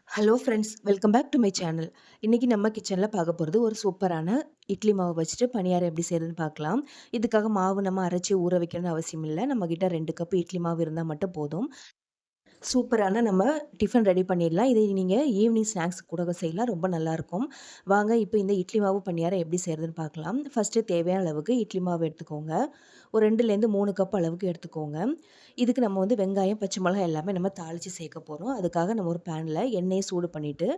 Hello friends, welcome back to my channel. இன்னைக்கு நம்ம கிச்சன்ல பார்க்க போறது ஒரு சூப்பரான இட்லி மாவு வச்சுட்டு பணியாரம் எப்படி செய்றதுன்னு பார்க்கலாம். இதுக்காக மாவு நம்ம அரைச்சு ஊற வைக்கணும்னு அவசியம் இல்ல. நம்மகிட்ட 2 கப் இட்லி மாவு இருந்தா மட்டும் போதும். சூப்பரான நம்ம டிஃபன் ரெடி பண்ணிடலாம். இதை நீங்க ஈவினிங் ஸ்நாக்ஸ் கூட செய்யலாம். ரொம்ப நல்லாயிருக்கும். வாங்க இப்போ இந்த இட்லி மாவு பணியாரம் எப்படி செய்றதுன்னு பார்க்கலாம். ஃபர்ஸ்ட்டு தேவையான அளவுக்கு இட்லி மாவு எடுத்துக்கோங்க. ஒரு 2லேருந்து 3 கப் அளவுக்கு எடுத்துக்கோங்க. இதுக்கு நம்ம வந்து வெங்காயம், பச்சை மிளகாய் எல்லாமே நம்ம தாளிச்சு சேர்க்க போறோம். அதுக்காக நம்ம ஒரு பேன்ல எண்ணெய சூடு பண்ணிட்டு,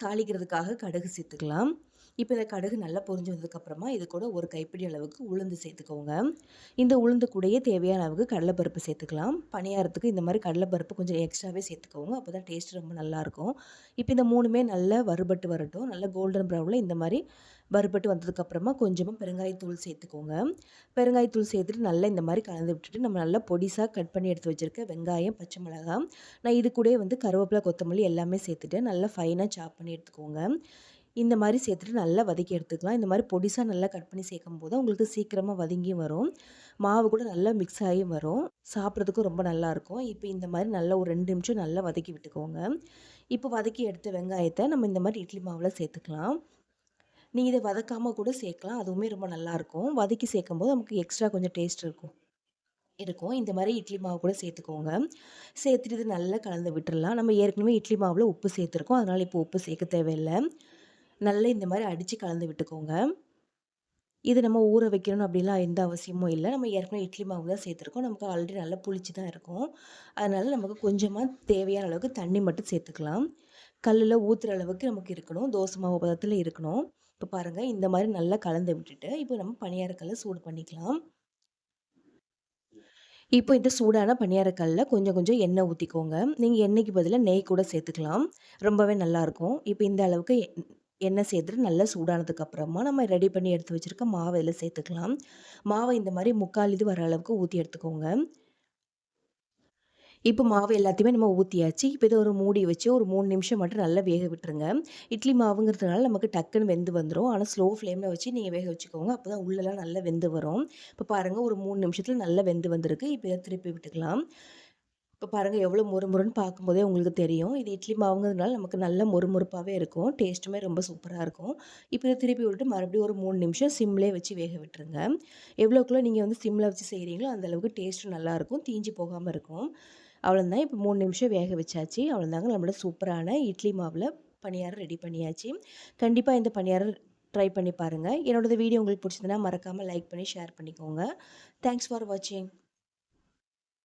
தாளிக்கிறதுக்காக கடுகு சேர்த்துக்கலாம். இப்ப இந்த கடுகு நல்லா பொரிஞ்சு வந்ததுக்கப்புறமா, இது கூட ஒரு கைப்பிடி அளவுக்கு உளுந்து சேர்த்துக்கோங்க. இந்த உளுந்து கூடயே தேவையான அளவுக்கு கடலைப்பருப்பு சேர்த்துக்கலாம். பணியாரத்துக்கு இந்த மாரி கடலைப்பருப்பு கொஞ்சம் எக்ஸ்ட்ராவே சேர்த்துக்கோங்க. அப்பதான் டேஸ்ட் ரொம்ப நல்லாயிருக்கும். இப்ப இந்த 3மே நல்லா வறுபட்டு வரட்டும். நல்லா கோல்டன் ப்ரவுன்ல இந்த மாரி வறுபட்டு வந்ததுக்கப்புறமா கொஞ்சமா பெருங்காயத்தூள் சேர்த்துக்கோங்க. பெருங்காயத்தூள் சேர்த்துட்டு நல்லா இந்த மாரி கலந்து விட்டுட்டு, நம்ம நல்லா பொடிசா கட் பண்ணி எடுத்து வச்சிருக்க வெங்காயம், பச்சை மிளகாய், நான் இது கூடயே வந்து கருவேப்பிலை, கொத்தமல்லி எல்லாமே சேர்த்துட்டேன். நல்லா ஃபைனா சாப் பண்ணி எடுத்துக்கோங்க. இந்த மாரி சேர்த்துட்டு நல்லா வதக்கி எடுத்துக்கலாம். இந்த மாரி பொடிசா நல்லா கட் பண்ணி சேர்க்கும்போது உங்களுக்கு சீக்கிரமா வதங்கியும் வரும். மாவு கூட நல்லா மிக்ஸ் ஆகியும் வரும். சாப்பிட்றதுக்கும் ரொம்ப நல்லாயிருக்கும். இப்போ இந்த மாரி நல்லா ஒரு 2 நிமிஷம் நல்லா வதக்கி விட்டுக்கோங்க. இப்போ வதக்கி எடுத்த வெங்காயத்த நம்ம இந்த மாரி இட்லி மாவுல சேர்த்துக்கலாம். நீங்க இத வதக்காம கூட சேர்க்கலாம். அதுவுமே ரொம்ப நல்லாயிருக்கும். வதக்கி சேர்க்கும்போது நமக்கு எக்ஸ்ட்ரா கொஞ்சம் டேஸ்ட் இருக்கும். இந்த மாரி இட்லி மாவு கூட சேர்த்துக்கோங்க. சேர்த்துட்டு இது நல்லா கலந்து விட்டுறலாம். நம்ம ஏற்கனவே இட்லி மாவுல உப்பு சேர்த்துருக்கோம். அதனால இப்போ உப்பு சேர்க்க தேவையில்ல. நல்லா இந்த மாரி அடிச்சு கலந்து விட்டுக்கோங்க. இது நம்ம ஊற வைக்கணும் அப்படிலாம் எந்த அவசியமும் இல்ல. நம்ம ஏற்கனவே இட்லி மாவு தான் சேர்த்துருக்கோம். நமக்கு ஆல்ரெடி நல்லா புளிச்சு தான் இருக்கும். அதனால நமக்கு கொஞ்சமா தேவையான அளவுக்கு தண்ணி மட்டும் சேர்த்துக்கலாம். கல்லுல ஊத்துற அளவுக்கு நமக்கு இருக்கணும். தோசை மாவு பதத்துல இருக்கணும். இப்ப பாருங்க இந்த மாரி நல்லா கலந்து விட்டுட்டு, இப்போ நம்ம பணியார கல்ல சூடு பண்ணிக்கலாம். இப்போ இந்த சூடான பணியார கல்ல கொஞ்சம் கொஞ்சம் எண்ணெய் ஊத்திக்கோங்க. நீங்க எண்ணெய்க்கு பதிலா நெய் கூட சேர்த்துக்கலாம். ரொம்பவே நல்லாயிருக்கும். இப்போ இந்த அளவுக்கு எண்ணெய் சேர்த்துட்டு நல்லா சூடானதுக்கு அப்புறமா நம்ம ரெடி பண்ணி எடுத்து வச்சிருக்க மாவ இதில சேர்த்துக்கலாம். மாவ இந்த மாரி 3/4 இது வர அளவுக்கு ஊத்தி எடுத்துக்கோங்க. இப்போ மாவு எல்லாத்தையுமே நம்ம ஊத்தியாச்சு. இப்போ இத ஒரு மூடி வச்சு ஒரு 3 நிமிஷம் மட்டும் நல்லா வேக விட்டுருங்க. இட்லி மாவுங்கிறதுனால நமக்கு டக்குன்னு வெந்து வந்துரும். ஆனா ஸ்லோ ஃப்ளேம்ல வச்சு நீங்க வேக வச்சுக்கோங்க. அப்பதான் உள்ளலாம் நல்லா வெந்து வரும். இப்போ பாருங்க ஒரு 3 நிமிஷத்துல நல்லா வெந்து வந்திருக்கு. இப்போ இத திருப்பி விட்டுக்கலாம். இப்போ பாருங்க எவ்வளோ மொறுமொறுன்னு பார்க்கும்போதே உங்களுக்கு தெரியும். இது இட்லி மாவுங்கிறதுனால நமக்கு நல்ல மொறுமொறுப்பாவே இருக்கும். டேஸ்ட்டுமே ரொம்ப சூப்பரா இருக்கும். இப்போ இத திருப்பி விட்டுட்டு மறுபடியும் ஒரு 3 நிமிஷம் சிம்லயே வச்சு வேக விட்டுருங்க. எவ்வளோக்குள்ள நீங்க வந்து சிம்ல வச்சு செய்றீங்களோ, அந்த அளவுக்கு டேஸ்ட்டும் நல்லாயிருக்கும். தீஞ்சு போகாம இருக்கும். அவ்வளோதான். இப்போ 3 நிமிஷம் வேக வச்சாச்சு. அவ்வளோதாங்க நம்மளோட சூப்பரான இட்லி மாவுல பணியாரம் ரெடி பண்ணியாச்சு. கண்டிப்பா இந்த பணியாரம் ட்ரை பண்ணி பாருங்க. என்னோட வீடியோ உங்களுக்கு பிடிச்சதுன்னா மறக்காம லைக் பண்ணி ஷேர் பண்ணிக்கோங்க. தேங்க்ஸ் ஃபார் வாட்சிங்.